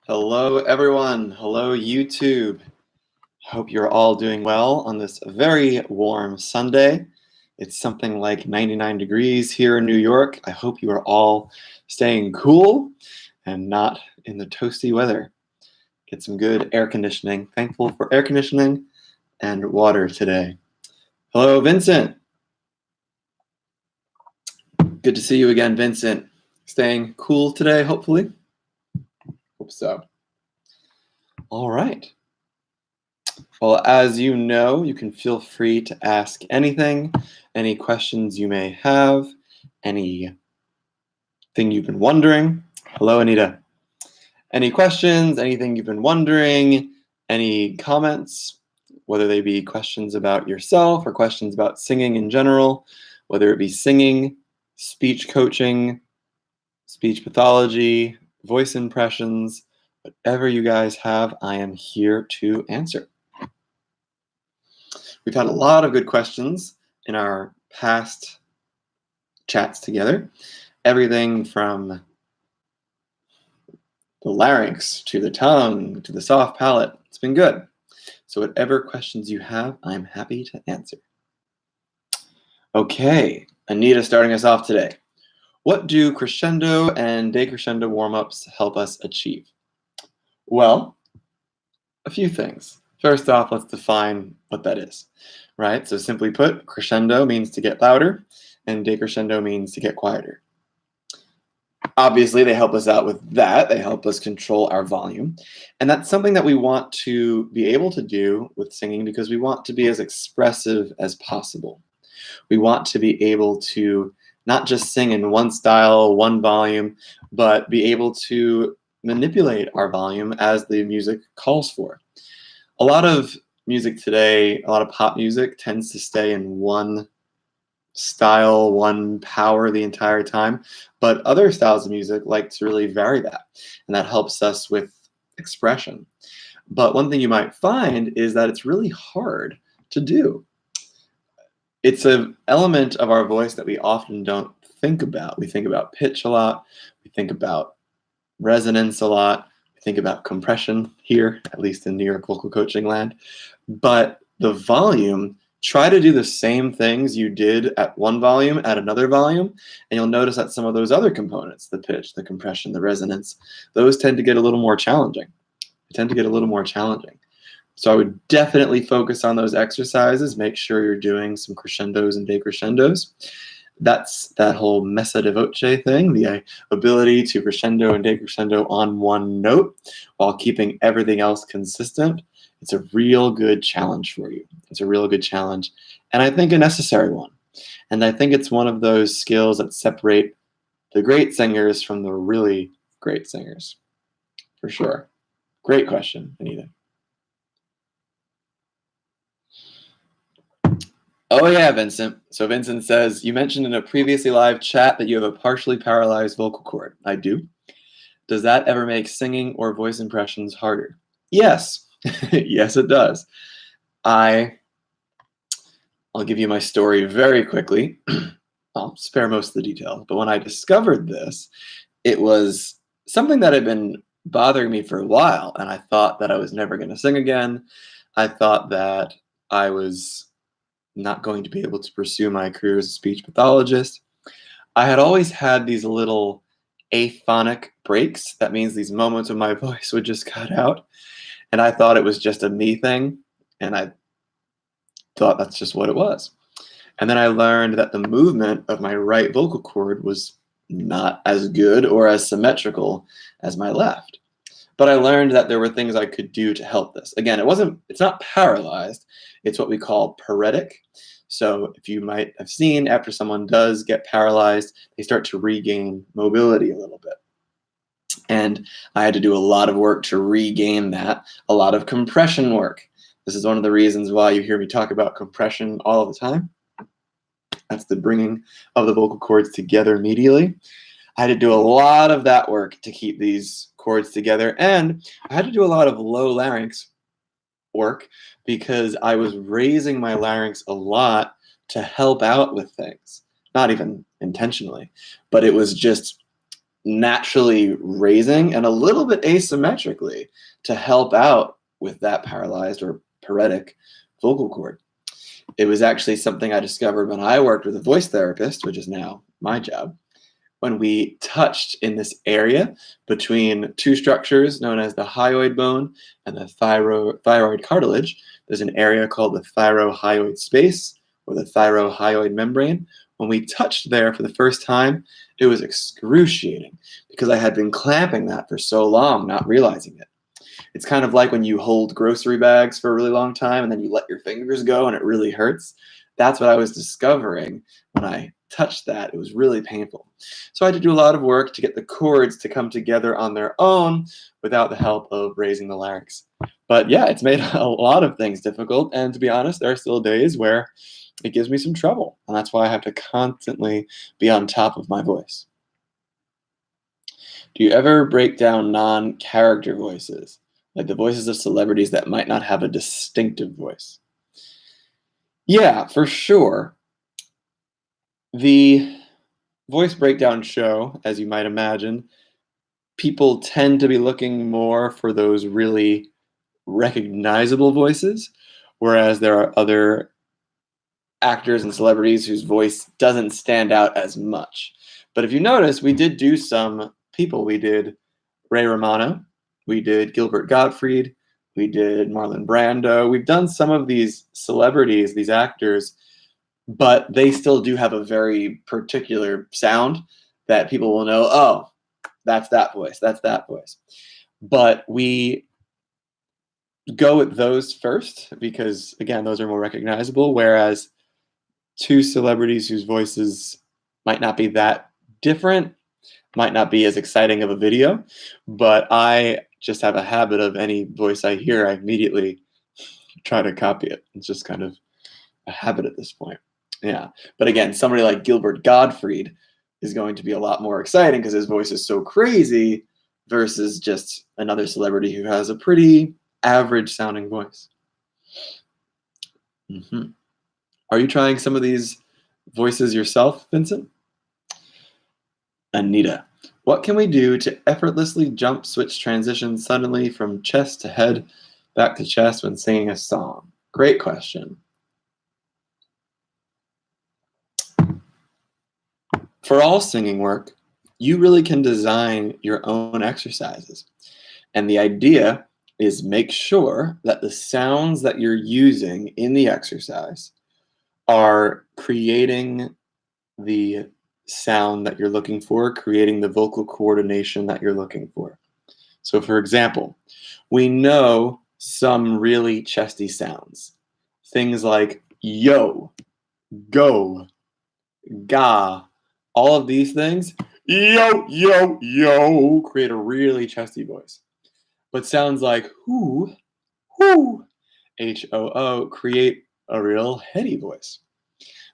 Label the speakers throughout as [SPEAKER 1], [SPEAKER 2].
[SPEAKER 1] Hello, everyone. Hello, YouTube. Hope you're all doing well on this very warm Sunday. It's something like 99 degrees here in New York. I hope you are all staying cool and not in the toasty weather. Get some good air conditioning. Thankful for air conditioning and water today. Hello, Vincent. Good to see you again, Vincent. Staying cool today, hopefully. Hope so. All right. Well, as you know, you can feel free to ask anything, any questions you may have, anything you've been wondering. Hello, Anita. Any questions, anything you've been wondering, any comments, whether they be questions about yourself or questions about singing in general, whether it be singing, speech coaching, speech pathology, voice impressions, whatever you guys have, I am here to answer. We've had a lot of good questions in our past chats together. Everything from the larynx to the tongue to the soft palate. It's been good. So whatever questions you have, I'm happy to answer. Okay, Anita starting us off today. What do crescendo and decrescendo warm-ups help us achieve? Well, a few things. First off, let's define what that is, right? So simply put, crescendo means to get louder, and decrescendo means to get quieter. Obviously, they help us out with that. They help us control our volume. And that's something that we want to be able to do with singing because we want to be as expressive as possible. We want to be able to not just sing in one style, one volume, but be able to manipulate our volume as the music calls for. A lot of music today, a lot of pop music tends to stay in one style, one power the entire time, but other styles of music like to really vary that, and that helps us with expression. But one thing you might find is that it's really hard to do. It's an element of our voice that we often don't think about. We think about pitch a lot, we think about resonance a lot, think about compression here, at least in New York vocal coaching land. But the volume, try to do the same things you did at one volume at another volume, and you'll notice that some of those other components, the pitch, the compression, the resonance, those tend to get a little more challenging. They tend to get a little more challenging. So I would definitely focus on those exercises. Make sure you're doing some crescendos and decrescendos. That's that whole messa di voce thing, the ability to crescendo and decrescendo on one note while keeping everything else consistent. It's a real good challenge for you. It's a real good challenge, and I think a necessary one. And I think it's one of those skills that separate the great singers from the really great singers, for sure. Great question, Anita. Oh yeah, Vincent. So Vincent says, you mentioned in a previously live chat that you have a partially paralyzed vocal cord. I do. Does that ever make singing or voice impressions harder? Yes. Yes, it does. I'll give you my story very quickly. I'll spare most of the detail. But when I discovered this, it was something that had been bothering me for a while, and I thought that I was never going to sing again. I thought that I was not going to be able to pursue my career as a speech pathologist. I had always had these little aphonic breaks. That means these moments of my voice would just cut out. And I thought it was just a me thing. And I thought that's just what it was. And then I learned that the movement of my right vocal cord was not as good or as symmetrical as my left. But I learned that there were things I could do to help this. Again, it's not paralyzed. It's what we call paretic. So if you might have seen, after someone does get paralyzed, they start to regain mobility a little bit. And I had to do a lot of work to regain that, a lot of compression work. This is one of the reasons why you hear me talk about compression all the time. That's the bringing of the vocal cords together medially. I had to do a lot of that work to keep these cords together, and I had to do a lot of low larynx work because I was raising my larynx a lot to help out with things. Not even intentionally, but it was just naturally raising and a little bit asymmetrically to help out with that paralyzed or paretic vocal cord. It was actually something I discovered when I worked with a voice therapist, which is now my job, when we touched in this area between two structures known as the hyoid bone and the thyroid cartilage. There's an area called the thyrohyoid space or the thyrohyoid membrane. When we touched there for the first time, it was excruciating because I had been clamping that for so long, not realizing it. It's kind of like when you hold grocery bags for a really long time and then you let your fingers go and it really hurts. That's what I was discovering when I touched that. It was really painful. So I had to do a lot of work to get the chords to come together on their own without the help of raising the larynx. But yeah, it's made a lot of things difficult. And to be honest, there are still days where it gives me some trouble. And that's why I have to constantly be on top of my voice. Do you ever break down non-character voices, like the voices of celebrities that might not have a distinctive voice? Yeah, for sure. The voice breakdown show, as you might imagine, people tend to be looking more for those really recognizable voices, whereas there are other actors and celebrities whose voice doesn't stand out as much. But if you notice, we did do some people. We did Ray Romano, we did Gilbert Gottfried, we did Marlon Brando. We've done some of these celebrities, these actors, but they still do have a very particular sound that people will know, oh, that's that voice, that's that voice. But we go with those first because, again, those are more recognizable, whereas two celebrities whose voices might not be that different, might not be as exciting of a video, but I just have a habit of any voice I hear, I immediately try to copy it. It's just kind of a habit at this point. Yeah. But again, somebody like Gilbert Gottfried is going to be a lot more exciting because his voice is so crazy versus just another celebrity who has a pretty average sounding voice. Mm-hmm. Are you trying some of these voices yourself, Vincent? Anita, what can we do to effortlessly jump switch transition suddenly from chest to head back to chest when singing a song? Great question. For all singing work, you really can design your own exercises. And the idea is make sure that the sounds that you're using in the exercise are creating the sound that you're looking for, creating the vocal coordination that you're looking for. So for example, we know some really chesty sounds. Things like yo, go, ga, all of these things, yo, yo, yo, create a really chesty voice. But sounds like hoo, hoo, H-O-O, create a real heady voice.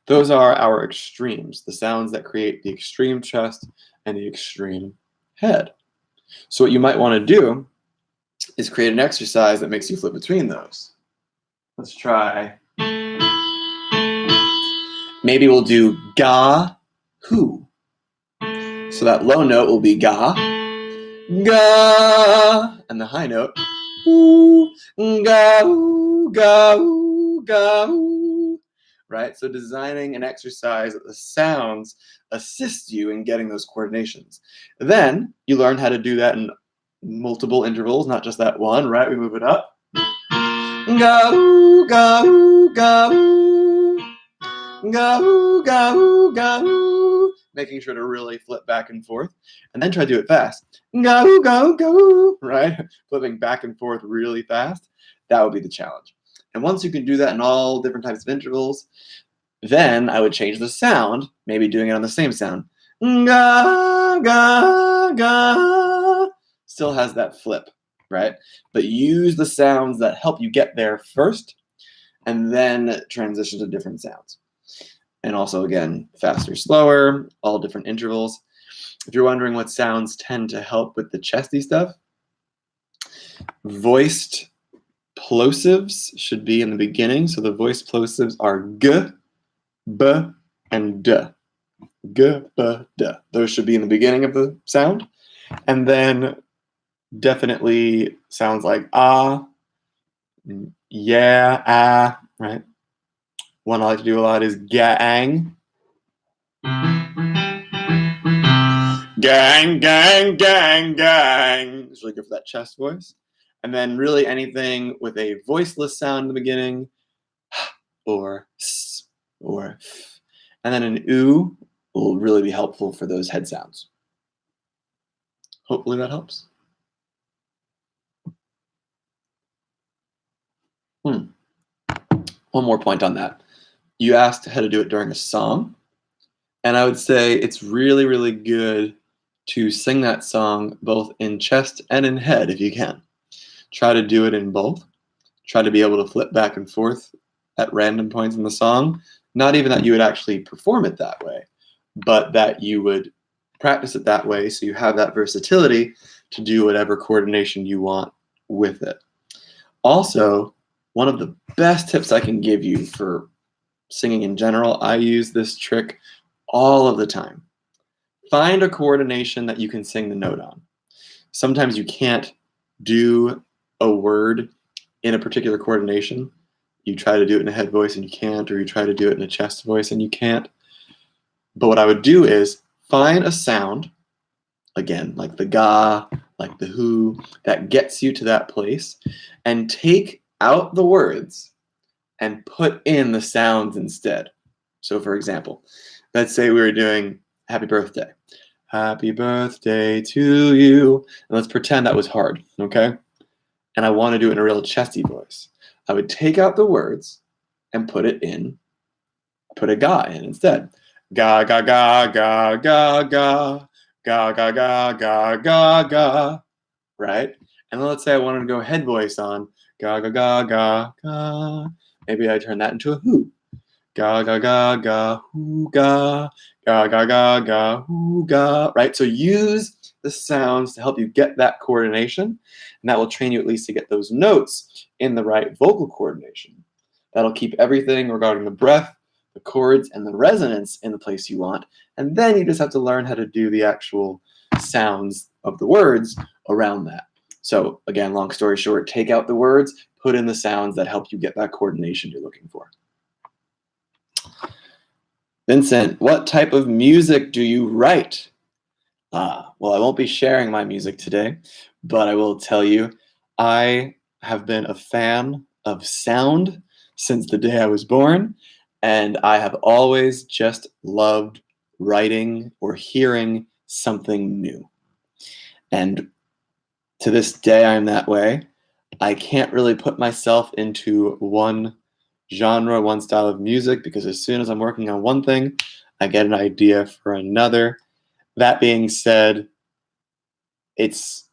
[SPEAKER 1] Those are our extremes, the sounds that create the extreme chest and the extreme head. So what you might want to do is create an exercise that makes you flip between those. Let's try. Maybe we'll do ga, hoo. So that low note will be ga, ga, and the high note, ooh, ga, ooh, ga, ooh, ga, ooh. Right? So designing an exercise that the sounds assist you in getting those coordinations. Then you learn how to do that in multiple intervals, not just that one, right? We move it up. Ga, ooh, ga, ooh, ga, ooh. Ga, ooh, ga, ooh, ga, ooh. Making sure to really flip back and forth. And then try to do it fast. Ga, ooh, ga, ooh, ga, ooh. Right? Flipping back and forth really fast. That would be the challenge. And once you can do that in all different types of intervals, then I would change the sound, maybe doing it on the same sound. Ga, ga, ga. Still has that flip, right? But use the sounds that help you get there first, and then transition to different sounds. And also, again, faster, slower, all different intervals. If you're wondering what sounds tend to help with the chesty stuff, voiced plosives should be in the beginning. So the voiced plosives are g, b, and d. G, B, D. Those should be in the beginning of the sound. And then definitely sounds like ah, yeah, ah, right? One I like to do a lot is gang. Gang, gang, gang, gang. It's really good for that chest voice. And then really anything with a voiceless sound in the beginning, or s, or f. And then an oo will really be helpful for those head sounds. Hopefully that helps. One more point on that. You asked how to do it during a song, and I would say it's really, really good to sing that song both in chest and in head if you can. Try to do it in both. Try to be able to flip back and forth at random points in the song. Not even that you would actually perform it that way, but that you would practice it that way so you have that versatility to do whatever coordination you want with it. Also, one of the best tips I can give you for singing in general, I use this trick all of the time. Find a coordination that you can sing the note on. Sometimes you can't do a word in a particular coordination. You try to do it in a head voice and you can't, or you try to do it in a chest voice and you can't. But what I would do is find a sound, again, like the ga, like the who, that gets you to that place, and take out the words and put in the sounds instead. So for example, let's say we were doing happy birthday. Happy birthday to you. And let's pretend that was hard, okay? And I want to do it in a real chesty voice. I would take out the words and put a ga in instead. Ga, ga, ga, ga, ga, ga, ga, ga, ga, ga, ga, ga, right? And then let's say I wanted to go head voice on ga, ga, ga, ga, ga. Maybe I turn that into a who. Ga, ga, ga, ga, who, ga, ga, ga, ga, ga, who, ga, right? So use the sounds to help you get that coordination, and that will train you at least to get those notes in the right vocal coordination. That'll keep everything regarding the breath, the chords, and the resonance in the place you want, and then you just have to learn how to do the actual sounds of the words around that. So again, long story short, take out the words, put in the sounds that help you get that coordination you're looking for. Vincent, what type of music do you write? Well, I won't be sharing my music today, but I will tell you, I have been a fan of sound since the day I was born, and I have always just loved writing or hearing something new. And to this day, I'm that way. I can't really put myself into one genre, one style of music, because as soon as I'm working on one thing, I get an idea for another. That being said, it's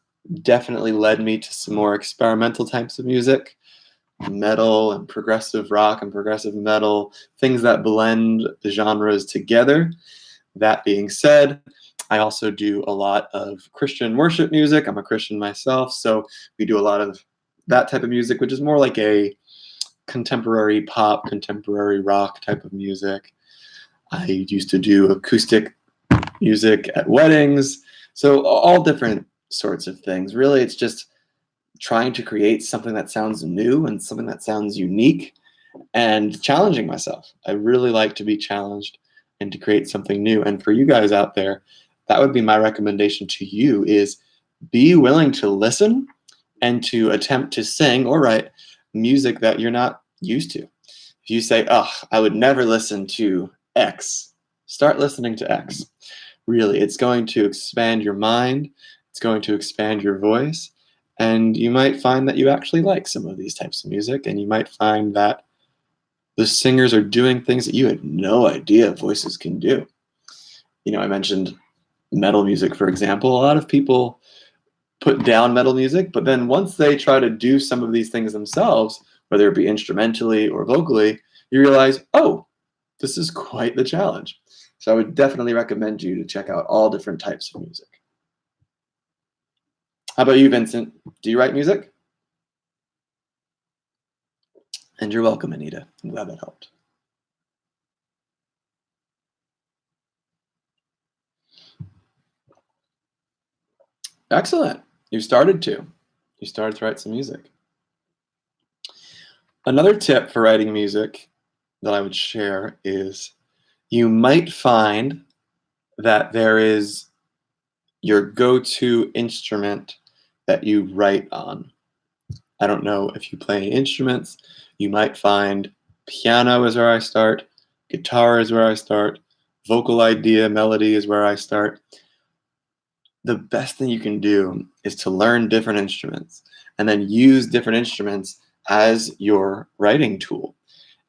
[SPEAKER 1] definitely led me to some more experimental types of music, metal and progressive rock and progressive metal, things that blend the genres together. That being said, I also do a lot of Christian worship music. I'm a Christian myself, so we do a lot of that type of music, which is more like a contemporary pop, contemporary rock type of music. I used to do acoustic music at weddings, so all different sorts of things. Really, it's just trying to create something that sounds new and something that sounds unique and challenging myself. I really like to be challenged and to create something new. And for you guys out there, that would be my recommendation to you, is be willing to listen and to attempt to sing or write music that you're not used to. If you say, oh, I would never listen to X, start listening to X. Really, it's going to expand your mind, it's going to expand your voice, and you might find that you actually like some of these types of music, and you might find that the singers are doing things that you had no idea voices can do. You know, I mentioned metal music, for example. A lot of people put down metal music, but then once they try to do some of these things themselves, whether it be instrumentally or vocally, you realize, oh, this is quite the challenge. So I would definitely recommend you to check out all different types of music. How about you, Vincent? Do you write music? And you're welcome, Anita. I'm glad that helped. Excellent. You started to. You started to write some music. Another tip for writing music that I would share is you might find that there is your go-to instrument that you write on. I don't know if you play any instruments. You might find piano is where I start, guitar is where I start, vocal idea, melody is where I start. The best thing you can do is to learn different instruments and then use different instruments as your writing tool.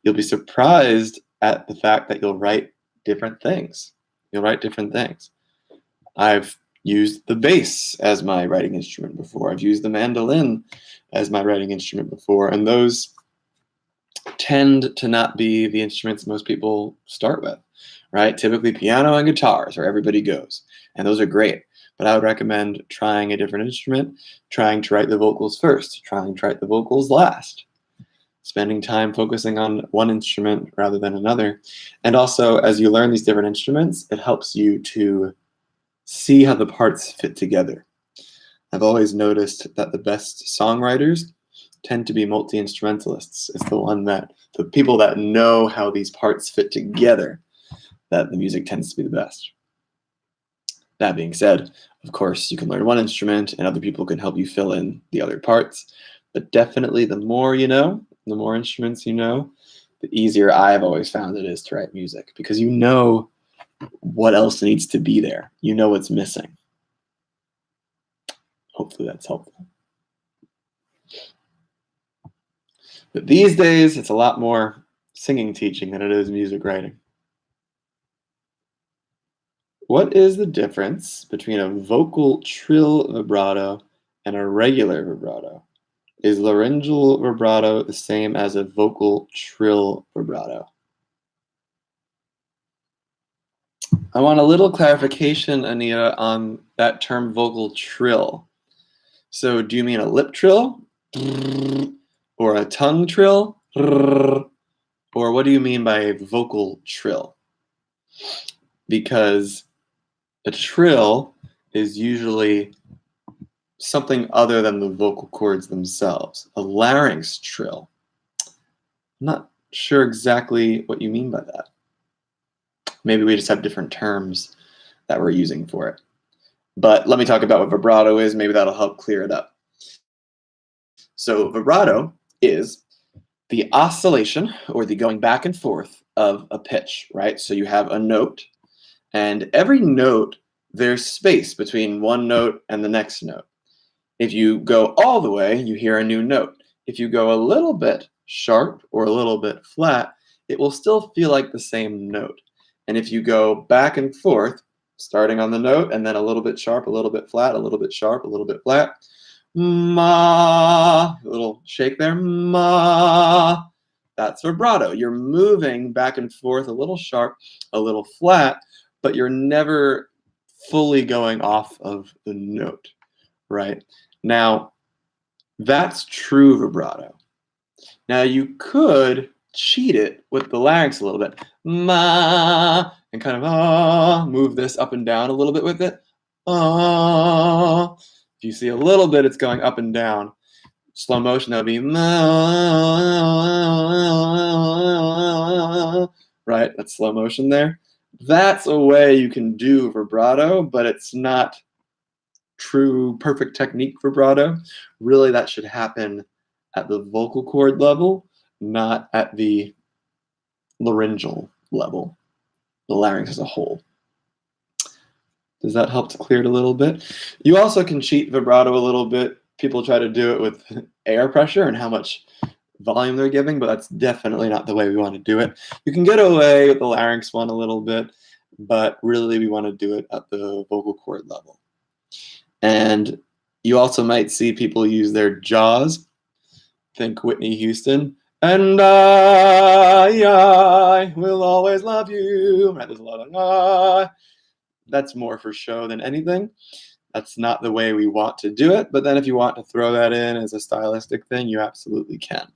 [SPEAKER 1] You'll be surprised at the fact that you'll write different things. You'll write different things. I've used the bass as my writing instrument before. I've used the mandolin as my writing instrument before, and those tend to not be the instruments most people start with, right? Typically piano and guitar is where everybody goes, and those are great. But I would recommend trying a different instrument, trying to write the vocals first, trying to write the vocals last, spending time focusing on one instrument rather than another. And also, as you learn these different instruments, it helps you to see how the parts fit together. I've always noticed that the best songwriters tend to be multi-instrumentalists. It's the people that know how these parts fit together, that the music tends to be the best. That being said, of course, you can learn one instrument and other people can help you fill in the other parts. But definitely the more you know, the more instruments you know, the easier I've always found it is to write music, because you know what else needs to be there. You know what's missing. Hopefully that's helpful. But these days, it's a lot more singing teaching than it is music writing. What is the difference between a vocal trill vibrato and a regular vibrato? Is laryngeal vibrato the same as a vocal trill vibrato? I want a little clarification, Anita, on that term vocal trill. So do you mean a lip trill? Or a tongue trill? Or what do you mean by a vocal trill? Because a trill is usually something other than the vocal cords themselves. A larynx trill. I'm not sure exactly what you mean by that. Maybe we just have different terms that we're using for it. But let me talk about what vibrato is. Maybe that'll help clear it up. So vibrato is the oscillation or the going back and forth of a pitch, right? So you have a note, and every note, there's space between one note and the next note. If you go all the way, you hear a new note. If you go a little bit sharp or a little bit flat, it will still feel like the same note. And if you go back and forth, starting on the note and then a little bit sharp, a little bit flat, a little bit sharp, a little bit flat, ma, a little shake there, ma, that's vibrato. You're moving back and forth, a little sharp, a little flat, but you're never fully going off of the note, right? Now, that's true vibrato. Now, you could cheat it with the larynx a little bit, ma, and kind of move this up and down a little bit with it. If you see a little bit, it's going up and down. Slow motion, that would be ma, right? That's slow motion there. That's a way you can do vibrato, but it's not true perfect technique vibrato. Really, that should happen at the vocal cord level, not at the laryngeal level, the larynx as a whole. Does that help to clear it a little bit? You also can cheat vibrato a little bit. People try to do it with air pressure and how much volume they're giving, but that's definitely not the way we want to do it. You can get away with the larynx one a little bit, but really we want to do it at the vocal cord level. And you also might see people use their jaws. Think Whitney Houston. And I will always love you. Right, there's a lot of That's more for show than anything. That's not the way we want to do it. But then if you want to throw that in as a stylistic thing, you absolutely can.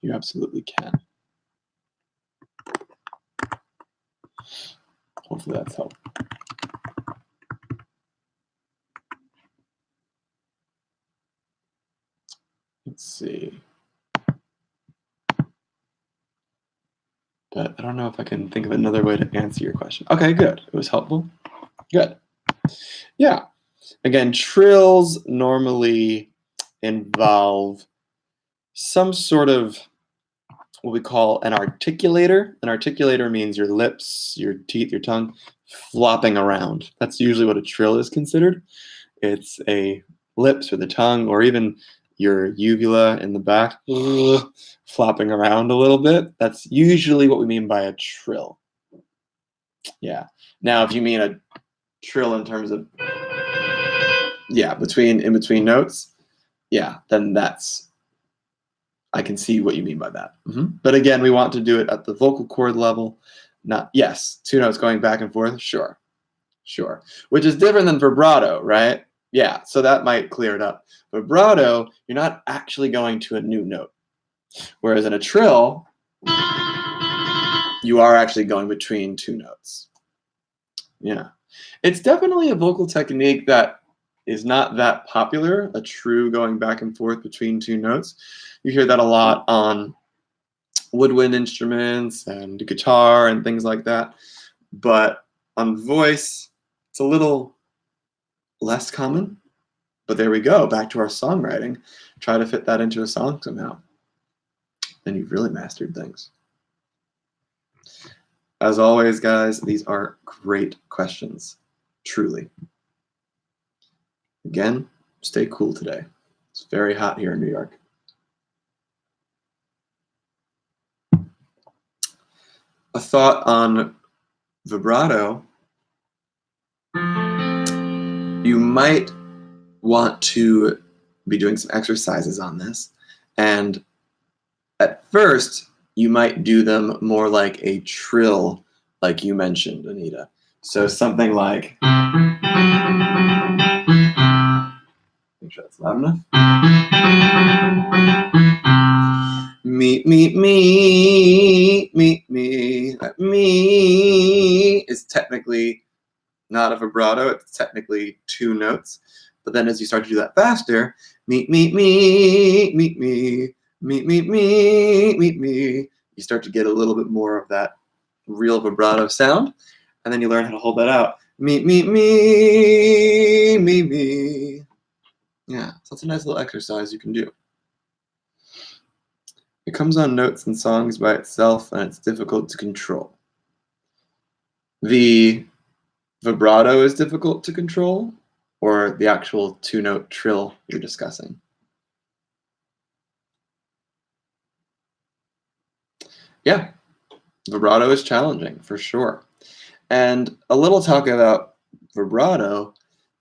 [SPEAKER 1] You absolutely can. Hopefully that's helpful. Let's see. But I don't know if I can think of another way to answer your question. Okay, good. It was helpful. Good. Yeah. Again, trills normally involve some sort of what we call an articulator. An articulator means your lips, your teeth, your tongue flopping around. That's usually what a trill is considered. It's a lips or the tongue or even your uvula in the back flopping around a little bit. That's usually what we mean by a trill. Yeah. Now, if you mean a trill in terms of in between notes, then I can see what you mean by that. But again, we want to do it at the vocal cord level, not, yes, 2 notes going back and forth, sure, which is different than vibrato, right? Yeah, so that might clear it up. Vibrato, you're not actually going to a new note, whereas in a trill, you are actually going between 2 notes. Yeah, it's definitely a vocal technique that is not that popular, a true going back and forth between 2 notes. You hear that a lot on woodwind instruments and guitar and things like that. But on voice, it's a little less common. But there we go, back to our songwriting. Try to fit that into a song somehow. Then you've really mastered things. As always, guys, these are great questions, truly. Again, stay cool today. It's very hot here in New York. A thought on vibrato, you might want to be doing some exercises on this. And at first, you might do them more like a trill, like you mentioned, Anita. So something like, make sure that's loud enough. Me, me, me, me, me. That me is technically not a vibrato. It's technically 2 notes. But then as you start to do that faster, me, me, me, me, me, me, me, me, me, me, you start to get a little bit more of that real vibrato sound. And then you learn how to hold that out. Me, me, me, me, me. Yeah, so that's a nice little exercise you can do. It comes on notes and songs by itself, and it's difficult to control. The vibrato is difficult to control, or the actual 2-note trill you're discussing? Yeah, vibrato is challenging, for sure. And a little talk about vibrato,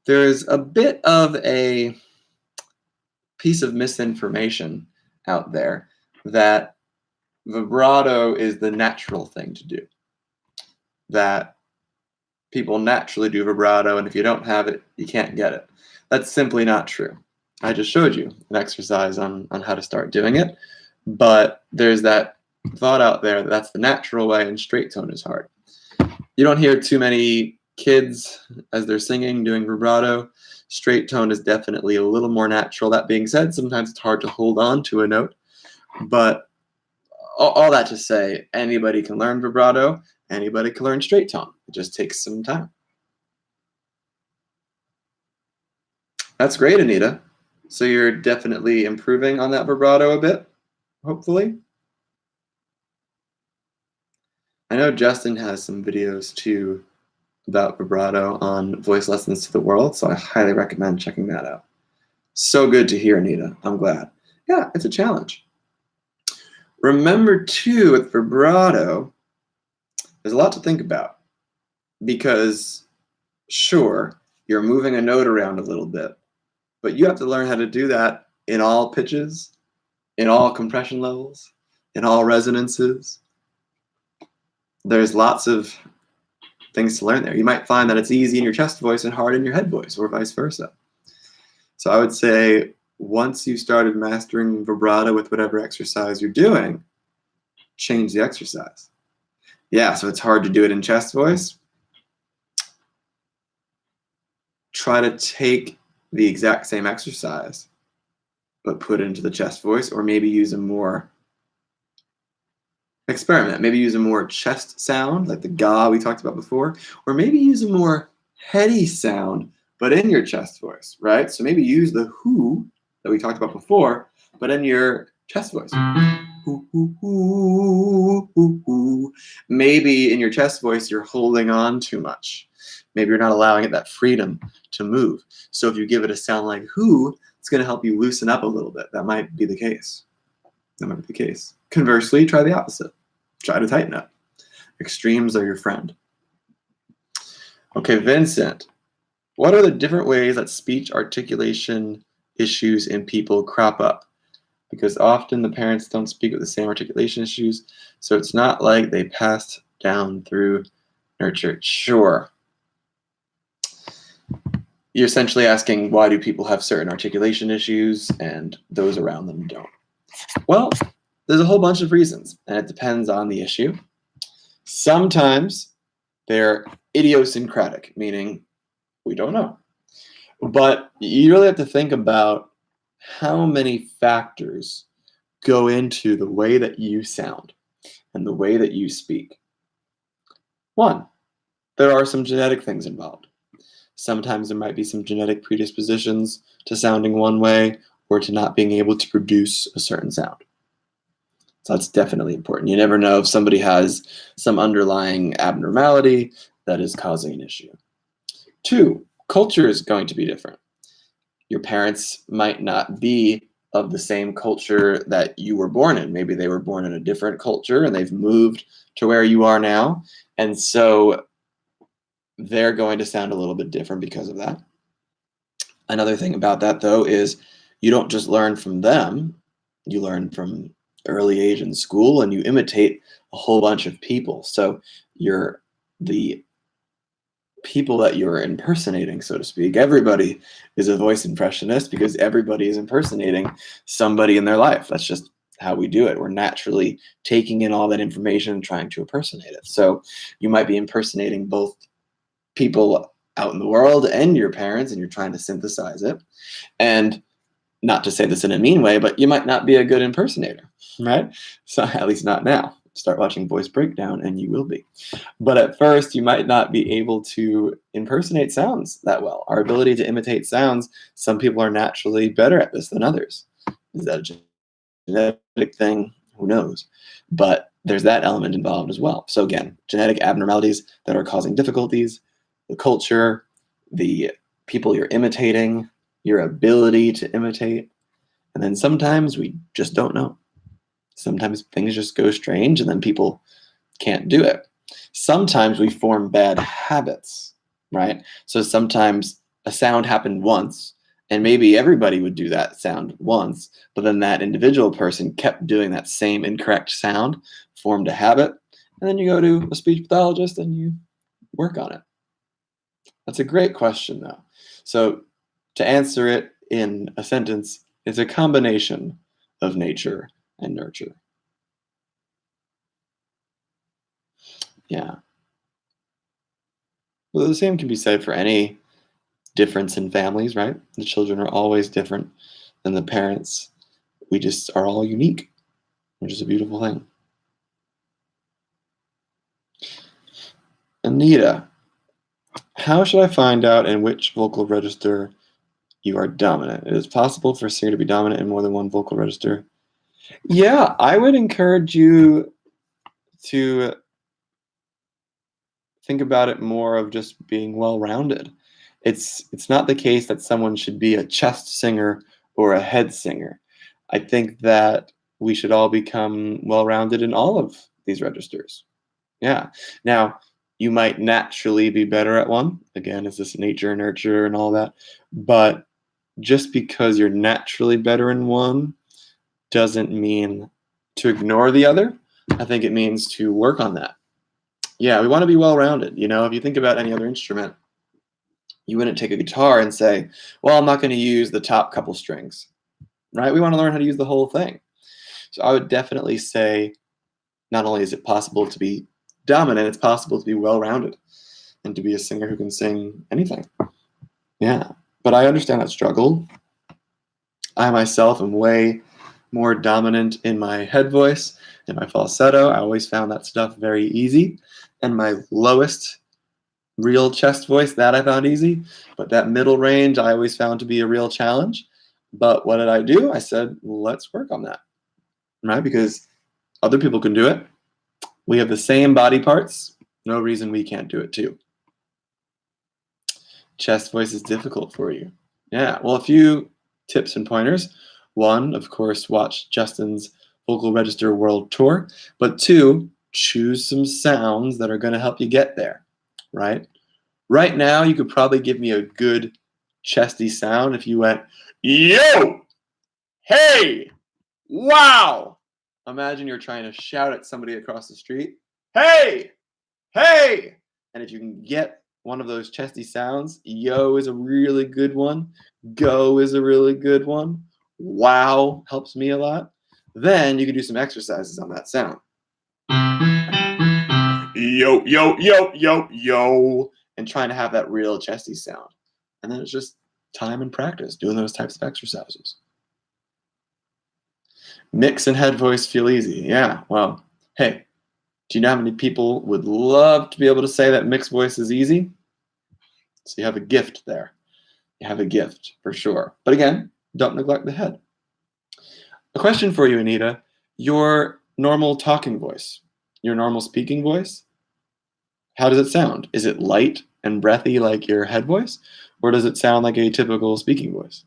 [SPEAKER 1] there's a bit of a piece of misinformation out there that vibrato is the natural thing to do. That people naturally do vibrato, and if you don't have it, you can't get it. That's simply not true. I just showed you an exercise on how to start doing it, but there's that thought out there that that's the natural way and straight tone is hard. You don't hear too many kids as they're singing doing vibrato. Straight tone is definitely a little more natural. That being said, sometimes it's hard to hold on to a note, but all that to say, anybody can learn vibrato, anybody can learn straight tone. It just takes some time. That's great, Anita. So you're definitely improving on that vibrato a bit, hopefully. I know Justin has some videos too about vibrato on Voice Lessons to the World, so I highly recommend checking that out. So good to hear, Anita. I'm glad. Yeah, it's a challenge. Remember too, with vibrato, there's a lot to think about because sure, you're moving a note around a little bit, but you have to learn how to do that in all pitches, in all compression levels, in all resonances. There's lots of things to learn there. You might find that it's easy in your chest voice and hard in your head voice, or vice versa. So I would say once you started mastering vibrato with whatever exercise you're doing, change the exercise. Yeah, so it's hard to do it in chest voice. Try to take the exact same exercise, but put it into the chest voice, or maybe use a more experiment. Maybe use a more chest sound, like the ga we talked about before, or maybe use a more heady sound, but in your chest voice, right? So maybe use the who that we talked about before, but in your chest voice. Hoo, hoo, hoo, hoo, hoo. Maybe in your chest voice, you're holding on too much. Maybe you're not allowing it that freedom to move. So if you give it a sound like who, it's going to help you loosen up a little bit. That might be the case. Conversely, try the opposite. Try to tighten up. Extremes are your friend. Okay, Vincent, what are the different ways that speech articulation issues in people crop up? Because often the parents don't speak with the same articulation issues, so it's not like they passed down through nurture. Sure. You're essentially asking, why do people have certain articulation issues and those around them don't? Well, there's a whole bunch of reasons, and it depends on the issue. Sometimes they're idiosyncratic, meaning we don't know. But you really have to think about how many factors go into the way that you sound and the way that you speak. One, there are some genetic things involved. Sometimes there might be some genetic predispositions to sounding one way or to not being able to produce a certain sound. So that's definitely important. You never know if somebody has some underlying abnormality that is causing an issue. Two, culture is going to be different. Your parents might not be of the same culture that you were born in. Maybe they were born in a different culture and they've moved to where you are now. And so they're going to sound a little bit different because of that. Another thing about that, though, is you don't just learn from them. You learn from early age in school and you imitate a whole bunch of people. So you're the people that you're impersonating, so to speak. Everybody is a voice impressionist because everybody is impersonating somebody in their life. That's just how we do it. We're naturally taking in all that information and trying to impersonate it. So you might be impersonating both people out in the world and your parents, and you're trying to synthesize it. And not to say this in a mean way, but you might not be a good impersonator, right? So at least not now. Start watching Voice Breakdown and you will be. But at first, you might not be able to impersonate sounds that well. Our ability to imitate sounds, some people are naturally better at this than others. Is that a genetic thing? Who knows? But there's that element involved as well. So again, genetic abnormalities that are causing difficulties, the culture, the people you're imitating, your ability to imitate, and then sometimes we just don't know. Sometimes things just go strange and then people can't do it. Sometimes we form bad habits, right? So sometimes a sound happened once and maybe everybody would do that sound once, but then that individual person kept doing that same incorrect sound, formed a habit, and then you go to a speech pathologist and you work on it. That's a great question, though. So to answer it in a sentence, it's a combination of nature and nurture. Yeah. Well, the same can be said for any difference in families, right? The children are always different than the parents. We just are all unique, which is a beautiful thing. Anita, how should I find out in which vocal register you are dominant? It is possible for a singer to be dominant in more than one vocal register. Yeah, I would encourage you to think about it more of just being well-rounded. It's not the case that someone should be a chest singer or a head singer. I think that we should all become well-rounded in all of these registers. Yeah. Now, you might naturally be better at one. Again, it's this nature and nurture and all that. But just because you're naturally better in one doesn't mean to ignore the other. I think it means to work on that. Yeah, we want to be well-rounded. You know, if you think about any other instrument, you wouldn't take a guitar and say, well, I'm not going to use the top couple strings, right? We want to learn how to use the whole thing. So I would definitely say not only is it possible to be dominant, it's possible to be well-rounded and to be a singer who can sing anything. Yeah, but I understand that struggle. I myself am way more dominant in my head voice, in my falsetto. I always found that stuff very easy. And my lowest real chest voice, that I found easy. But that middle range, I always found to be a real challenge. But what did I do? I said, let's work on that, right? Because other people can do it. We have the same body parts. No reason we can't do it too. Chest voice is difficult for you. Yeah, well, a few tips and pointers. One, of course, watch Justin's Vocal Register World Tour. But two, choose some sounds that are going to help you get there, right? Right now, you could probably give me a good chesty sound if you went, yo, hey, wow. Imagine you're trying to shout at somebody across the street, hey, hey. And if you can get one of those chesty sounds, yo is a really good one. Go is a really good one. Wow helps me a lot. Then you can do some exercises on that sound. Yo, yo, yo, yo, yo. And trying to have that real chesty sound. And then it's just time and practice doing those types of exercises. Mix and head voice feel easy. Yeah, well, hey, do you know how many people would love to be able to say that mixed voice is easy? So you have a gift there. You have a gift for sure. But again, don't neglect the head. A question for you, Anita. Your normal talking voice, your normal speaking voice, how does it sound? Is it light and breathy like your head voice? Or does it sound like a typical speaking voice?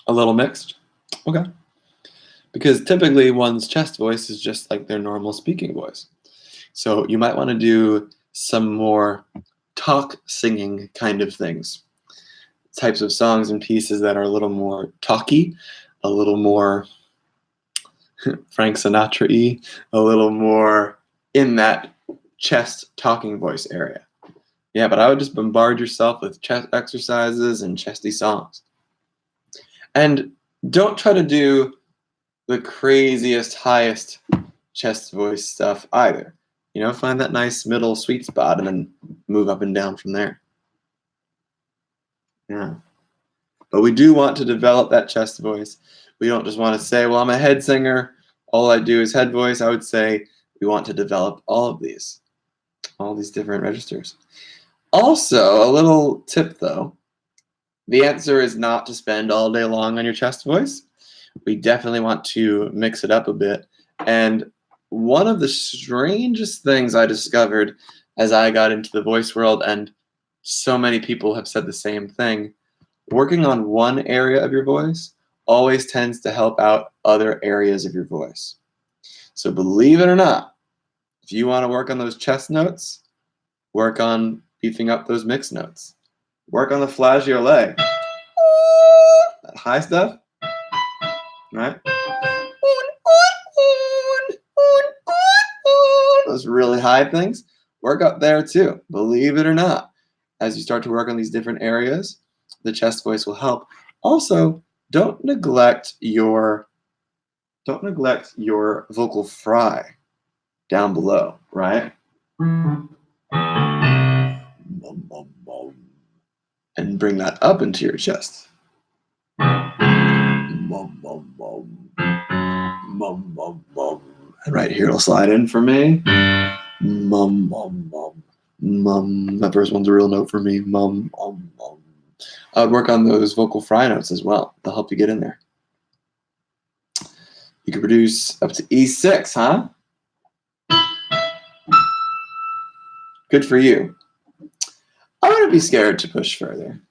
[SPEAKER 1] A little mixed? Okay. Because typically one's chest voice is just like their normal speaking voice. So you might want to do some more talk singing kind of things. Types of songs and pieces that are a little more talky, a little more Frank Sinatra-y, a little more in that chest talking voice area. Yeah, but I would just bombard yourself with chest exercises and chesty songs. And don't try to do the craziest, highest chest voice stuff either. You know, find that nice middle sweet spot and then move up and down from there. Yeah. But we do want to develop that chest voice. We don't just want to say, well, I'm a head singer. All I do is head voice. I would say we want to develop all these different registers. Also, a little tip though, the answer is not to spend all day long on your chest voice. We definitely want to mix it up a bit. And one of the strangest things I discovered as I got into the voice world, and so many people have said the same thing, working on one area of your voice always tends to help out other areas of your voice. So believe it or not, if you want to work on those chest notes, work on beefing up those mixed notes. Work on the flageolet. That high stuff, right? Those really high things, work up there too. Believe it or not, as you start to work on these different areas, the chest voice will help. Also, don't neglect your vocal fry down below, right? And bring that up into your chest. And right here it'll slide in for me. Mum, mum, mum, mum. That first one's a real note for me. Mum, mum, mum. I would work on those vocal fry notes as well. They'll help you get in there. You can produce up to E6, huh? Good for you. I wouldn't be scared to push further.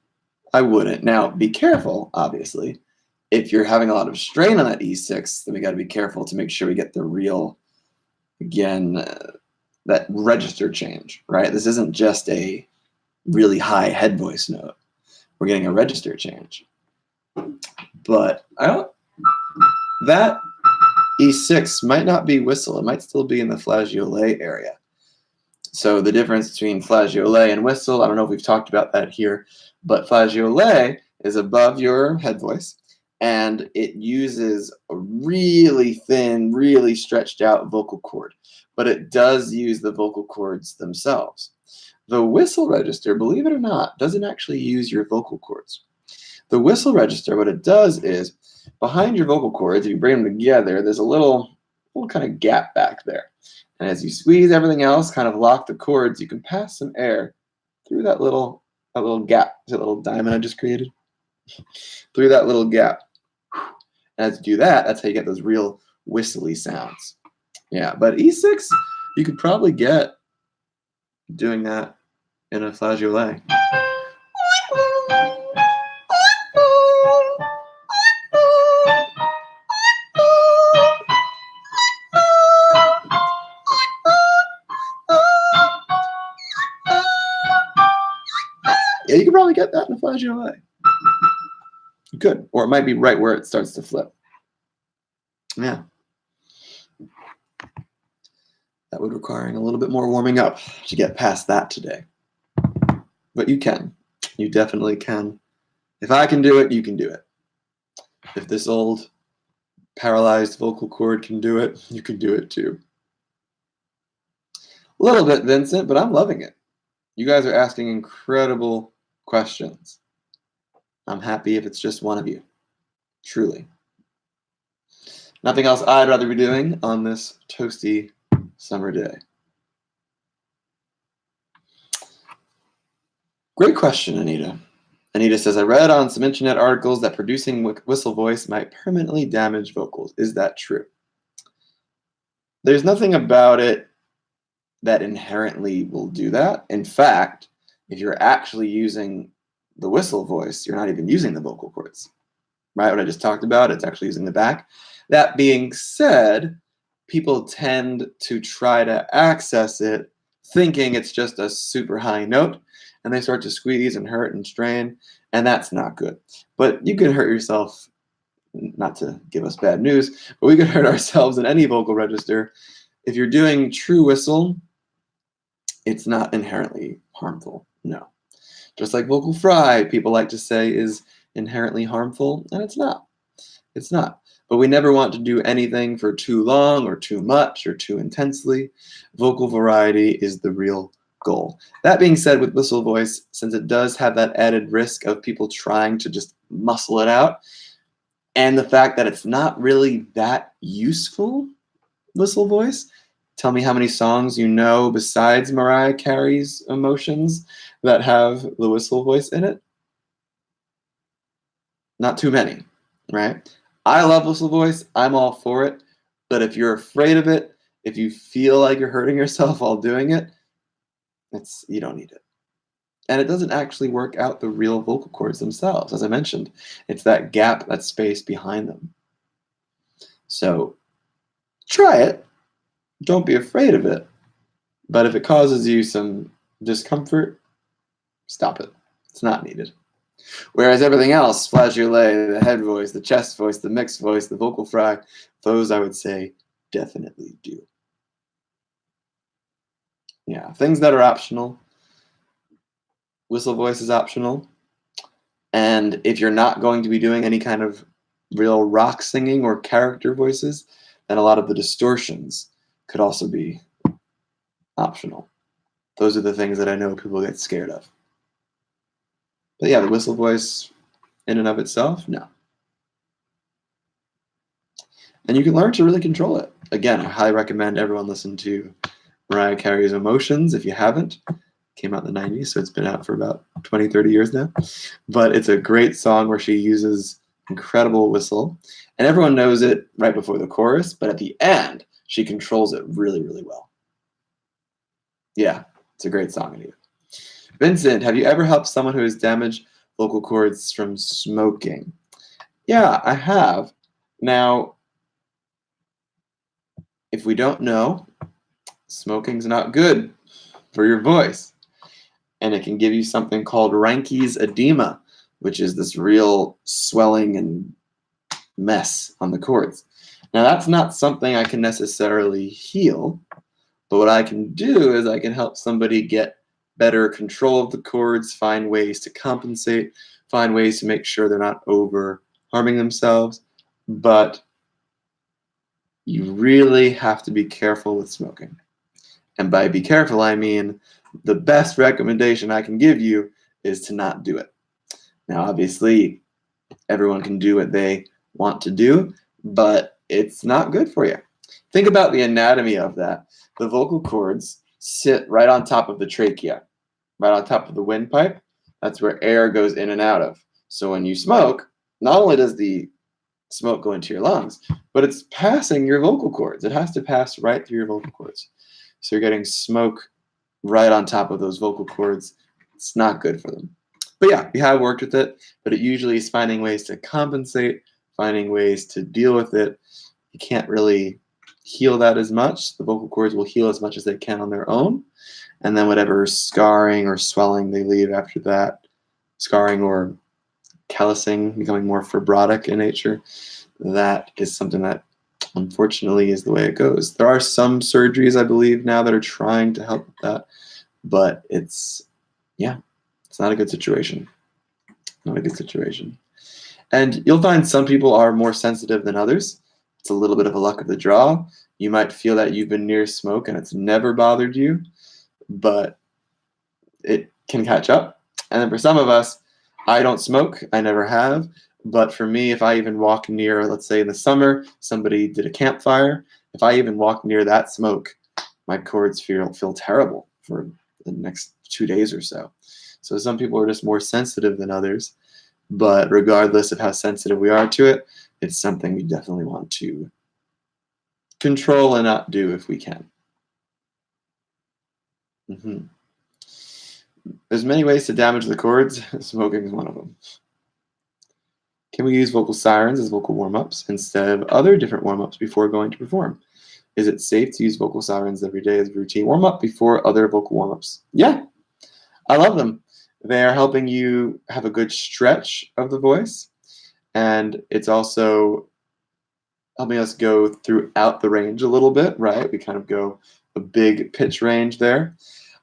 [SPEAKER 1] I wouldn't. Now, be careful, obviously. If you're having a lot of strain on that E6, then we got to be careful to make sure we get the real, again, that register change, right? This isn't just a really high head voice note. We're getting a register change. But that E6 might not be whistle. It might still be in the flageolet area. So the difference between flageolet and whistle, I don't know if we've talked about that here, but flageolet is above your head voice, and it uses a really thin, really stretched out vocal cord, but it does use the vocal cords themselves. The whistle register, believe it or not, doesn't actually use your vocal cords. The whistle register, what it does is, behind your vocal cords, if you bring them together, there's a little kind of gap back there. And as you squeeze everything else, kind of lock the cords, you can pass some air through that little gap, that little diamond I just created, through that little gap. And as you do that, that's how you get those real whistly sounds. Yeah, but E6, you could probably get doing that in a flageolet. Yeah, you could probably get that in a flageolet. You could, or it might be right where it starts to flip. Yeah. That would require a little bit more warming up to get past that today. But you can. You definitely can. If I can do it, you can do it. If this old paralyzed vocal cord can do it, you can do it too. A little bit, Vincent, but I'm loving it. You guys are asking incredible questions. I'm happy if it's just one of you. Truly. Nothing else I'd rather be doing on this toasty summer day. Great question, Anita. Anita says, I read on some internet articles that producing whistle voice might permanently damage vocals. Is that true? There's nothing about it that inherently will do that. In fact, if you're actually using the whistle voice, you're not even using the vocal cords. Right? What I just talked about, it's actually using the back. That being said, people tend to try to access it thinking it's just a super high note, and they start to squeeze and hurt and strain, and that's not good. But you can hurt yourself, not to give us bad news, but we can hurt ourselves in any vocal register. If you're doing true whistle, it's not inherently harmful, no. Just like vocal fry, people like to say is inherently harmful, and it's not. It's not. But we never want to do anything for too long or too much or too intensely. Vocal variety is the real goal. That being said, with whistle voice, since it does have that added risk of people trying to just muscle it out, and the fact that it's not really that useful, whistle voice, tell me how many songs you know besides Mariah Carey's Emotions that have the whistle voice in it. Not too many, right? I love whistle voice. I'm all for it. But if you're afraid of it, if you feel like you're hurting yourself while doing it, you don't need it. And it doesn't actually work out the real vocal cords themselves. As I mentioned, it's that gap, that space behind them. So try it. Don't be afraid of it. But if it causes you some discomfort, stop it. It's not needed. Whereas everything else, flageolet, the head voice, the chest voice, the mixed voice, the vocal fry, those I would say definitely do. Yeah, things that are optional. Whistle voice is optional. And if you're not going to be doing any kind of real rock singing or character voices, then a lot of the distortions could also be optional. Those are the things that I know people get scared of. But yeah, the whistle voice in and of itself, no. And you can learn to really control it. Again, I highly recommend everyone listen to Mariah Carey's Emotions if you haven't. It came out in the 90s, so it's been out for about 20, 30 years now. But it's a great song where she uses incredible whistle. And everyone knows it right before the chorus, but at the end, she controls it really, really well. Yeah, it's a great song, Anita. Vincent, have you ever helped someone who has damaged vocal cords from smoking? Yeah, I have. Now, if we don't know, smoking's not good for your voice. And it can give you something called Reinke's edema, which is this real swelling and mess on the cords. Now, that's not something I can necessarily heal, but what I can do is I can help somebody get better control of the cords, find ways to compensate, find ways to make sure they're not over harming themselves, but you really have to be careful with smoking. And by be careful, I mean the best recommendation I can give you is to not do it. Now, obviously, everyone can do what they want to do, but it's not good for you. Think about the anatomy of that. The vocal cords sit right on top of the trachea, right on top of the windpipe. That's where air goes in and out of. So when you smoke, not only does the smoke go into your lungs, but it's passing your vocal cords. It has to pass right through your vocal cords. So you're getting smoke right on top of those vocal cords. It's not good for them. But yeah, we have worked with it, but it usually is finding ways to compensate, finding ways to deal with it. You can't really heal that as much. The vocal cords will heal as much as they can on their own. And then whatever scarring or swelling they leave after that, scarring or callousing, becoming more fibrotic in nature, that is something that unfortunately is the way it goes. There are some surgeries, I believe, now that are trying to help with that, but it's not a good situation. Not a good situation. And you'll find some people are more sensitive than others. It's a little bit of a luck of the draw. You might feel that you've been near smoke and it's never bothered you, but it can catch up. And then for some of us, I don't smoke, I never have, but for me, if I even walk near, let's say in the summer, somebody did a campfire, if I even walk near that smoke, my cords feel terrible for the next 2 days or so. So some people are just more sensitive than others, but regardless of how sensitive we are to it, it's something we definitely want to control and not do if we can. There's many ways to damage the cords. Smoking is one of them. Can we use vocal sirens as vocal warm-ups instead of other different warm-ups before going to perform? Is it safe to use vocal sirens every day as a routine warm-up before other vocal warm-ups? Yeah, I love them. They are helping you have a good stretch of the voice, and it's also helping us go throughout the range a little bit, right? We kind of go a big pitch range there.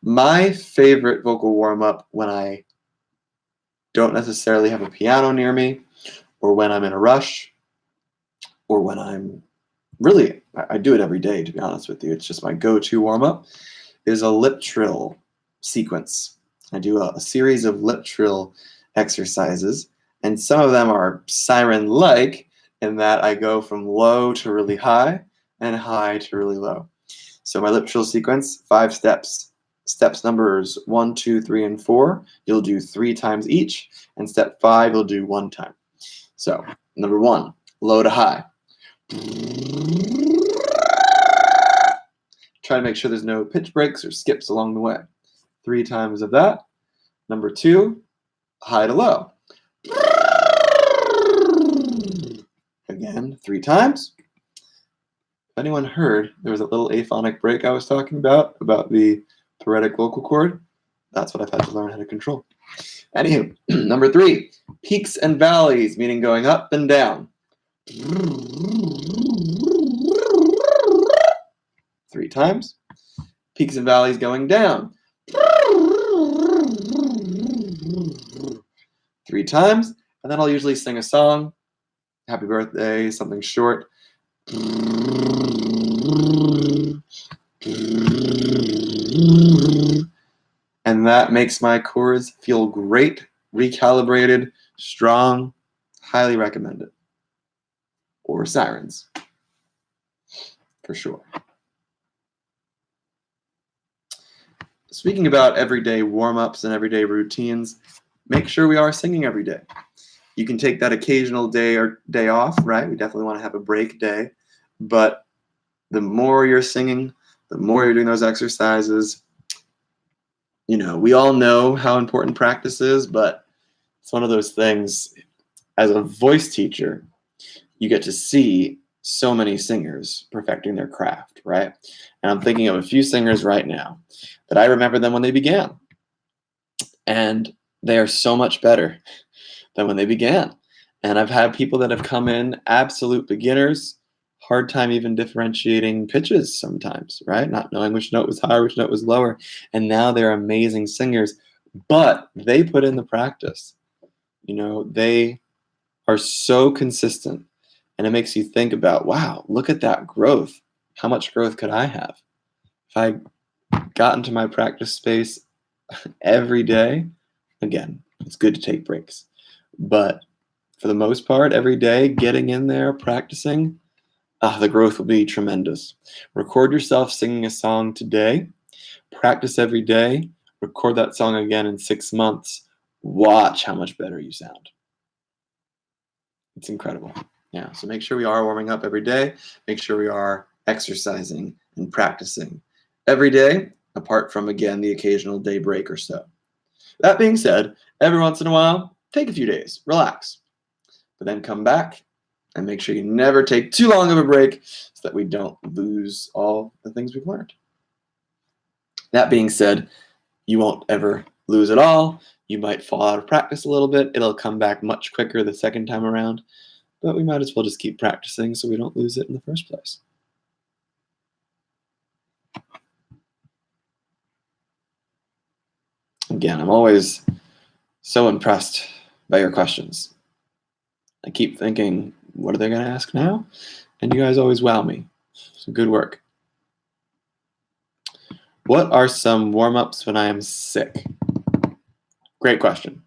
[SPEAKER 1] My favorite vocal warm-up when I don't necessarily have a piano near me, or when I'm in a rush, or when I'm really, I do it every day, to be honest with you. It's just my go-to warm-up, is a lip trill sequence. I do a series of lip trill exercises, and some of them are siren-like in that I go from low to really high and high to really low. So my lip trill sequence, 5 steps. Steps numbers 1, 2, 3, and 4, you'll do 3 times each, and step 5, you'll do 1 time. So, number 1, low to high. Try to make sure there's no pitch breaks or skips along the way. 3 times of that. Number 2, high to low. Again, 3 times. If anyone heard, there was a little aphonic break I was talking about the paretic vocal cord. That's what I've had to learn how to control. Anywho, number 3, peaks and valleys, meaning going up and down. 3 times. Peaks and valleys going down. 3 times. And then I'll usually sing a song. Happy birthday, something short. And that makes my chords feel great, recalibrated, strong. Highly recommend it. Or sirens, for sure. Speaking about everyday warm-ups and everyday routines, make sure we are singing every day. You can take that occasional day or day off, right? We definitely want to have a break day. But the more you're singing, the more you're doing those exercises. You know, we all know how important practice is, but it's one of those things, as a voice teacher, you get to see so many singers perfecting their craft, right? And I'm thinking of a few singers right now that I remember them when they began. And they are so much better than when they began. And I've had people that have come in absolute beginners, hard time even differentiating pitches sometimes, right? Not knowing which note was higher, which note was lower. And now they're amazing singers, but they put in the practice. You know, they are so consistent, and it makes you think about, wow, look at that growth. How much growth could I have? If I got into my practice space every day, again, it's good to take breaks. But for the most part, every day, getting in there, practicing, the growth will be tremendous. Record yourself singing a song today, practice every day, record that song again in 6 months. Watch how much better you sound. It's incredible. Yeah, so make sure we are warming up every day. Make sure we are exercising and practicing every day, apart from, again, the occasional day break or so. That being said, every once in a while, take a few days, relax, but then come back and make sure you never take too long of a break so that we don't lose all the things we've learned. That being said, you won't ever lose it all. You might fall out of practice a little bit. It'll come back much quicker the second time around, but we might as well just keep practicing so we don't lose it in the first place. Again, I'm always so impressed by your questions. I keep thinking, what are they going to ask now? And you guys always wow me. So good work. What are some warm-ups when I am sick? Great question.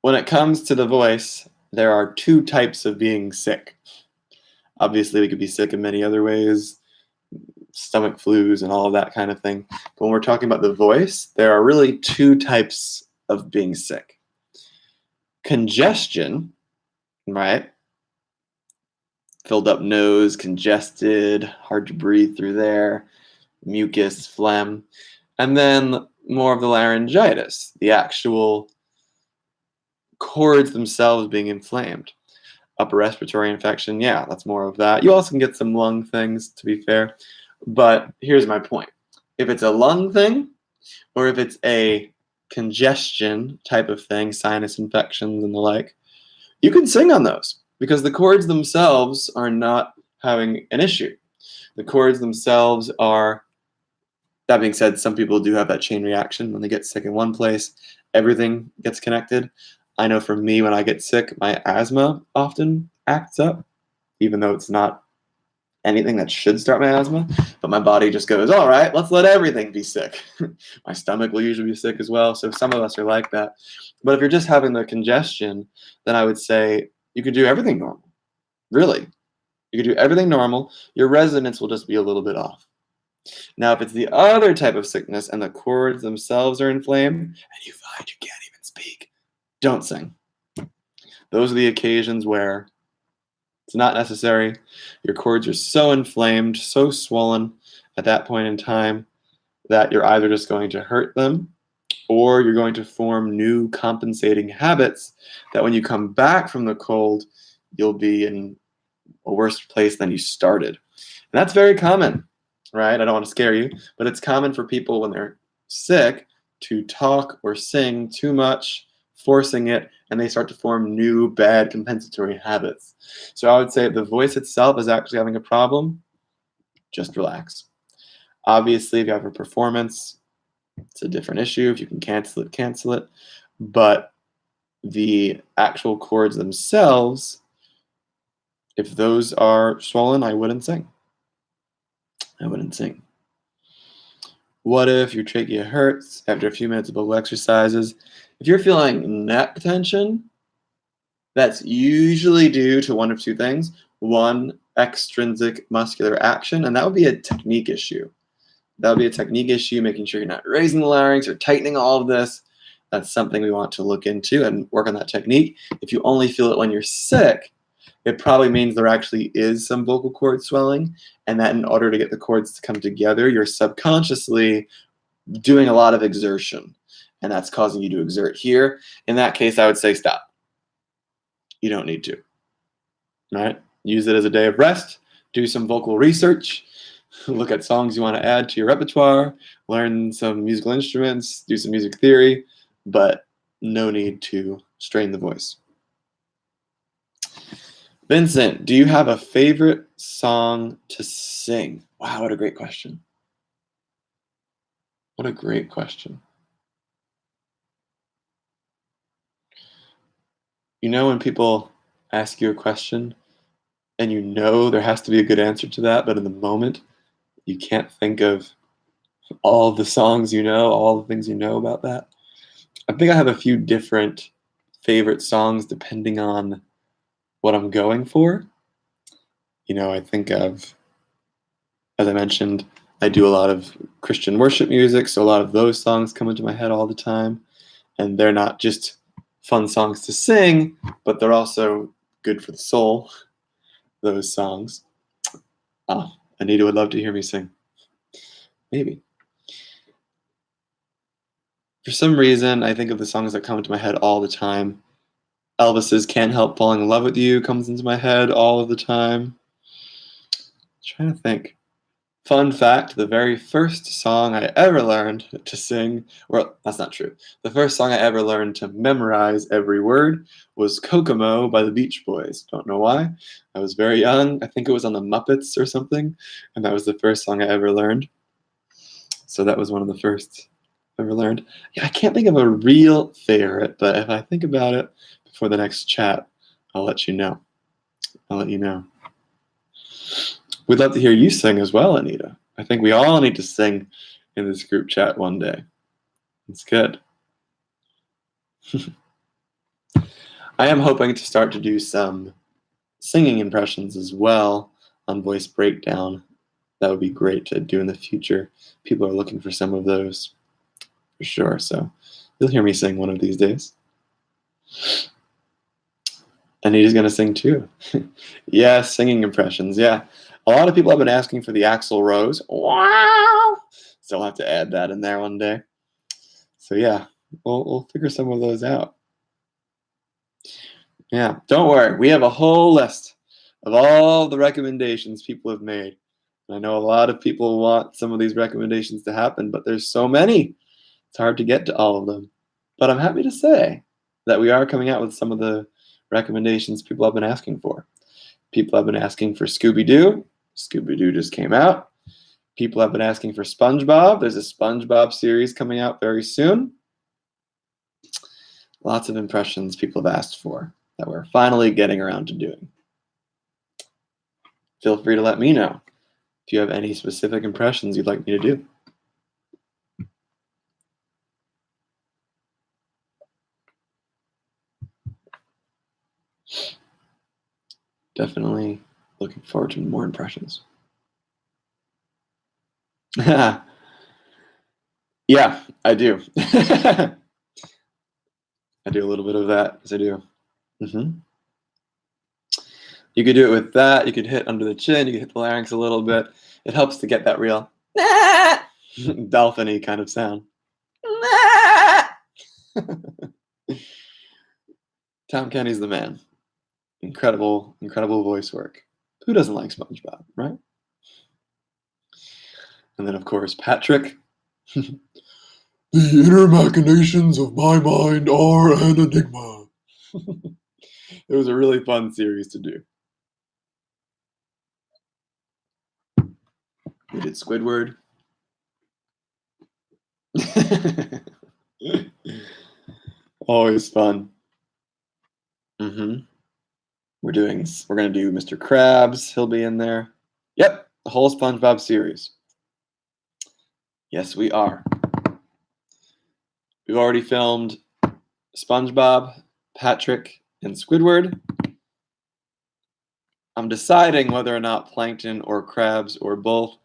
[SPEAKER 1] When it comes to the voice, there are 2 types of being sick. Obviously, we could be sick in many other ways, stomach flus and all of that kind of thing. But when we're talking about the voice, there are really 2 types of being sick. Congestion, right? Filled up nose, congested, hard to breathe through there, mucus, phlegm. And then more of the laryngitis, the actual cords themselves being inflamed. Upper respiratory infection, yeah, that's more of that. You also can get some lung things, to be fair. But here's my point. If it's a lung thing, or if it's a congestion type of thing, sinus infections and the like, you can sing on those because the cords themselves are not having an issue. The cords themselves are, that being said, some people do have that chain reaction. When they get sick in one place, everything gets connected. I know for me, when I get sick, my asthma often acts up, even though it's not anything that should start my asthma, but my body just goes, all right, let's let everything be sick. My stomach will usually be sick as well, so some of us are like that. But if you're just having the congestion, then I would say you could do everything normal. Really. You could do everything normal. Your resonance will just be a little bit off. Now, if it's the other type of sickness and the cords themselves are inflamed and you find you can't even speak, don't sing. Those are the occasions where it's not necessary. Your cords are so inflamed, so swollen at that point in time that you're either just going to hurt them or you're going to form new compensating habits that when you come back from the cold, you'll be in a worse place than you started. And that's very common, right? I don't want to scare you, but it's common for people when they're sick to talk or sing too much, forcing it, and they start to form new bad compensatory habits. So I would say if the voice itself is actually having a problem, just relax. Obviously, if you have a performance, it's a different issue. If you can cancel it, cancel it. But the actual chords themselves, if those are swollen, I wouldn't sing. I wouldn't sing. What if your trachea hurts after a few minutes of vocal exercises? If you're feeling neck tension, that's usually due to one of 2 things. One, extrinsic muscular action, and that would be a technique issue. That would be a technique issue, making sure you're not raising the larynx or tightening all of this. That's something we want to look into and work on that technique. If you only feel it when you're sick, it probably means there actually is some vocal cord swelling, and that in order to get the cords to come together, you're subconsciously doing a lot of exertion, and that's causing you to exert here. In that case, I would say stop. You don't need to. All right? Use it as a day of rest. Do some vocal research. Look at songs you want to add to your repertoire. Learn some musical instruments. Do some music theory. But no need to strain the voice. Vincent, do you have a favorite song to sing? Wow, what a great question. What a great question. You know when people ask you a question and you know there has to be a good answer to that, but in the moment you can't think of all the songs you know, all the things you know about that? I think I have a few different favorite songs depending on what I'm going for. I think of, as I mentioned, I do a lot of Christian worship music, so a lot of those songs come into my head all the time. And they're not just fun songs to sing, but they're also good for the soul, those songs. Ah, Anita would love to hear me sing. Maybe. For some reason, I think of the songs that come into my head all the time. Elvis's Can't Help Falling in Love with You comes into my head all of the time. Trying to think. Fun fact, the very first song I ever learned to sing, well, that's not true. The first song I ever learned to memorize every word was Kokomo by the Beach Boys. Don't know why. I was very young. I think it was on the Muppets or something, and that was the first song I ever learned. So that was one of the first I ever learned. Yeah, I can't think of a real favorite, but if I think about it before the next chat, I'll let you know. I'll let you know. We'd love to hear you sing as well, Anita. I think we all need to sing in this group chat one day. It's good. I am hoping to start to do some singing impressions as well on Voice Breakdown. That would be great to do in the future. People are looking for some of those for sure, so you'll hear me sing one of these days. Anita's going to sing too. Yeah, singing impressions, yeah. A lot of people have been asking for the Axl Rose. Wow! So I'll have to add that in there one day. So yeah, we'll figure some of those out. Yeah, don't worry. We have a whole list of all the recommendations people have made. I know a lot of people want some of these recommendations to happen, but there's so many. It's hard to get to all of them. But I'm happy to say that we are coming out with some of the recommendations people have been asking for. People have been asking for Scooby-Doo. Scooby-Doo just came out. People have been asking for SpongeBob. There's a SpongeBob series coming out very soon. Lots of impressions people have asked for that we're finally getting around to doing. Feel free to let me know if you have any specific impressions you'd like me to do. Definitely looking forward to more impressions. Yeah, I do. I do a little bit of that, as I do. You could do it with that. You could hit under the chin. You could hit the larynx a little bit. It helps to get that real dolphin-y kind of sound. Tom Kenny's the man. Incredible, incredible voice work. Who doesn't like SpongeBob, right? And then, of course, Patrick. The inner machinations of my mind are an enigma. It was a really fun series to do. We did Squidward. Always fun. We're gonna do Mr. Krabs. He'll be in there. Yep, the whole SpongeBob series. Yes, we are. We've already filmed SpongeBob, Patrick, and Squidward. I'm deciding whether or not Plankton or Krabs or both.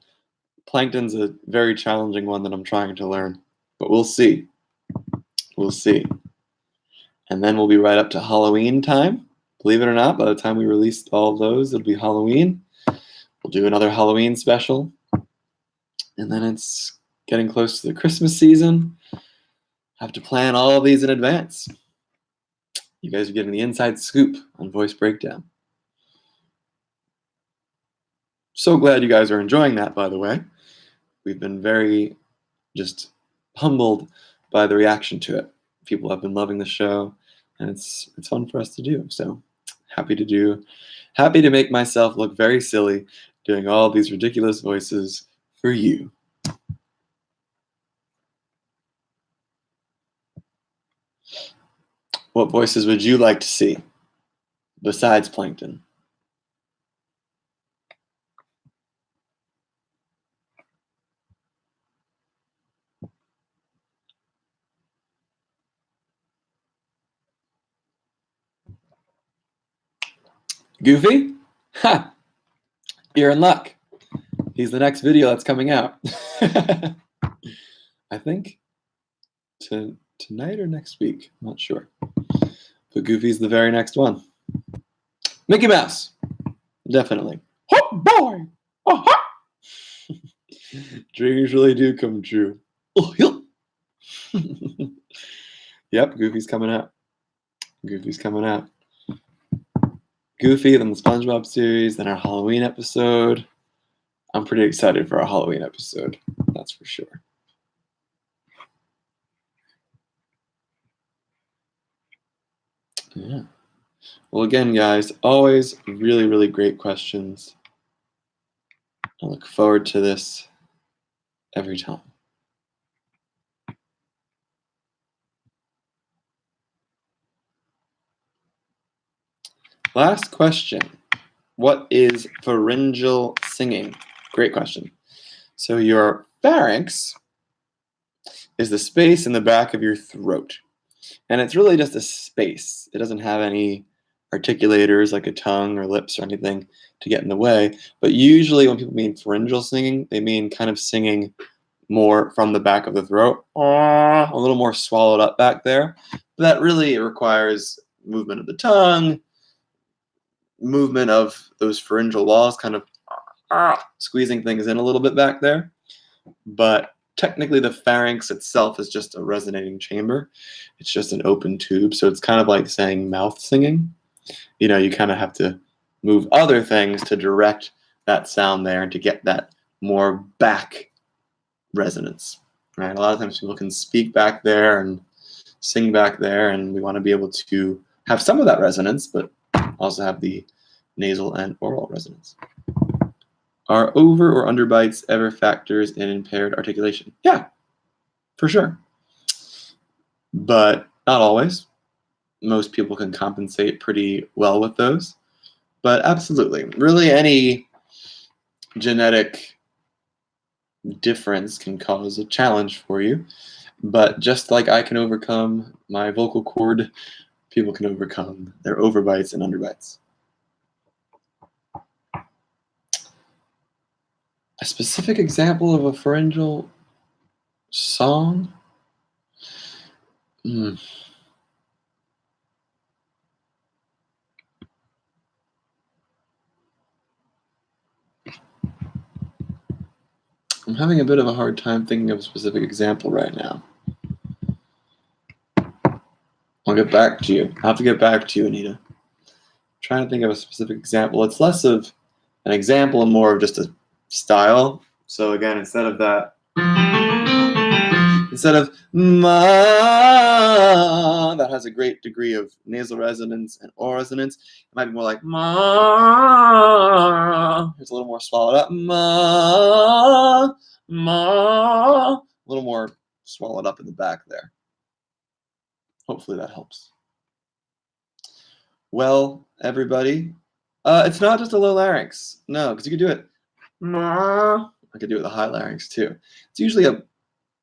[SPEAKER 1] Plankton's a very challenging one that I'm trying to learn, but we'll see. We'll see. And then we'll be right up to Halloween time. Believe it or not, by the time we release all of those, it'll be Halloween. We'll do another Halloween special. And then it's getting close to the Christmas season. Have to plan all of these in advance. You guys are getting the inside scoop on Voice Breakdown. So glad you guys are enjoying that, by the way. We've been very just humbled by the reaction to it. People have been loving the show, and it's fun for us to do. So happy to make myself look very silly doing all these ridiculous voices for you. What voices would you like to see besides Plankton? Goofy? Ha! You're in luck. He's the next video that's coming out. I think tonight or next week. I'm not sure. But Goofy's the very next one. Mickey Mouse. Definitely. Oh boy! Oh-ha! Dreams really do come true. Oh, yep, Goofy's coming out. Goofy's coming out. Goofy, then the SpongeBob series, then our Halloween episode. I'm pretty excited for our Halloween episode. That's for sure. Yeah. Well, again, guys, always really, really great questions. I look forward to this every time. Last question. What is pharyngeal singing? Great question. So your pharynx is the space in the back of your throat. And it's really just a space. It doesn't have any articulators like a tongue or lips or anything to get in the way. But usually when people mean pharyngeal singing, they mean kind of singing more from the back of the throat, a little more swallowed up back there. But that really requires movement of the tongue, movement of those pharyngeal walls, kind of squeezing things in a little bit back there. But technically the pharynx itself is just a resonating chamber. It's just an open tube. So it's kind of like saying mouth singing. You know, you kind of have to move other things to direct that sound there and to get that more back resonance, right? A lot of times people can speak back there and sing back there, and we want to be able to have some of that resonance, but also have the nasal and oral resonance. Are over or under bites ever factors in impaired articulation? Yeah, for sure. But not always. Most people can compensate pretty well with those. But absolutely. Really any genetic difference can cause a challenge for you. But just like I can overcome my vocal cord, people can overcome their overbites and underbites. A specific example of a pharyngeal song? I'm having a bit of a hard time thinking of a specific example right now. I'll get back to you. I'll have to get back to you, Anita. I'm trying to think of a specific example. It's less of an example and more of just a style. So again, instead of ma, that has a great degree of nasal resonance and oral resonance, it might be more like ma. It's a little more swallowed up. Ma, ma. A little more swallowed up in the back there. Hopefully that helps. Well, everybody, it's not just a low larynx. No, because you could do it. I could do it with a high larynx too. It's usually a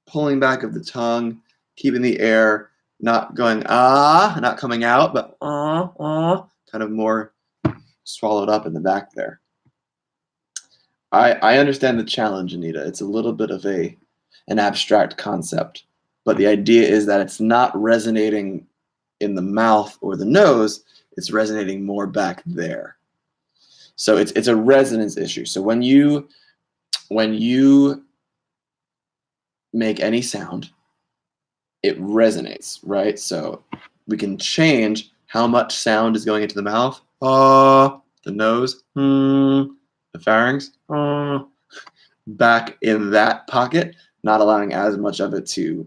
[SPEAKER 1] pulling back of the tongue, keeping the air not going not coming out, but kind of more swallowed up in the back there. I understand the challenge, Anita. It's a little bit of an abstract concept, but the idea is that it's not resonating in the mouth or the nose, it's resonating more back there. So it's a resonance issue. So when you make any sound, it resonates, right? So we can change how much sound is going into the mouth, the nose, the pharynx, back in that pocket, not allowing as much of it to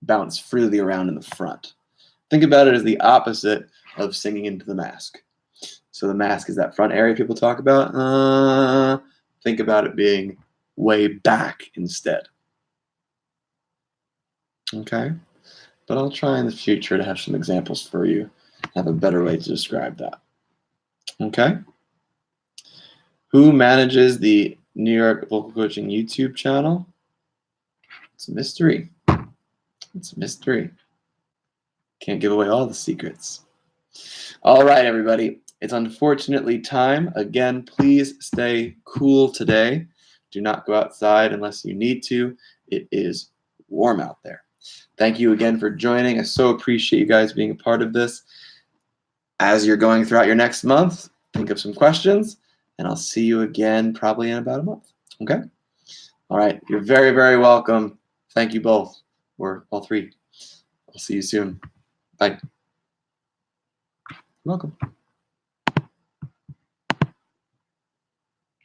[SPEAKER 1] bounce freely around in the front. Think about it as the opposite of singing into the mask. So the mask is that front area people talk about. Think about it being way back instead. Okay. but I'll try in the future to have some examples for you, have a better way to describe that. Okay? Who manages the New York Vocal Coaching YouTube channel? It's a mystery. It's a mystery. Can't give away all the secrets. All right, everybody. It's unfortunately time. Again, please stay cool today. Do not go outside unless you need to. It is warm out there. Thank you again for joining. I so appreciate you guys being a part of this. As you're going throughout your next month, think of some questions, and I'll see you again probably in about a month. Okay? All right. You're very, very welcome. Thank you both, or all three. I'll see you soon. Bye. You're welcome.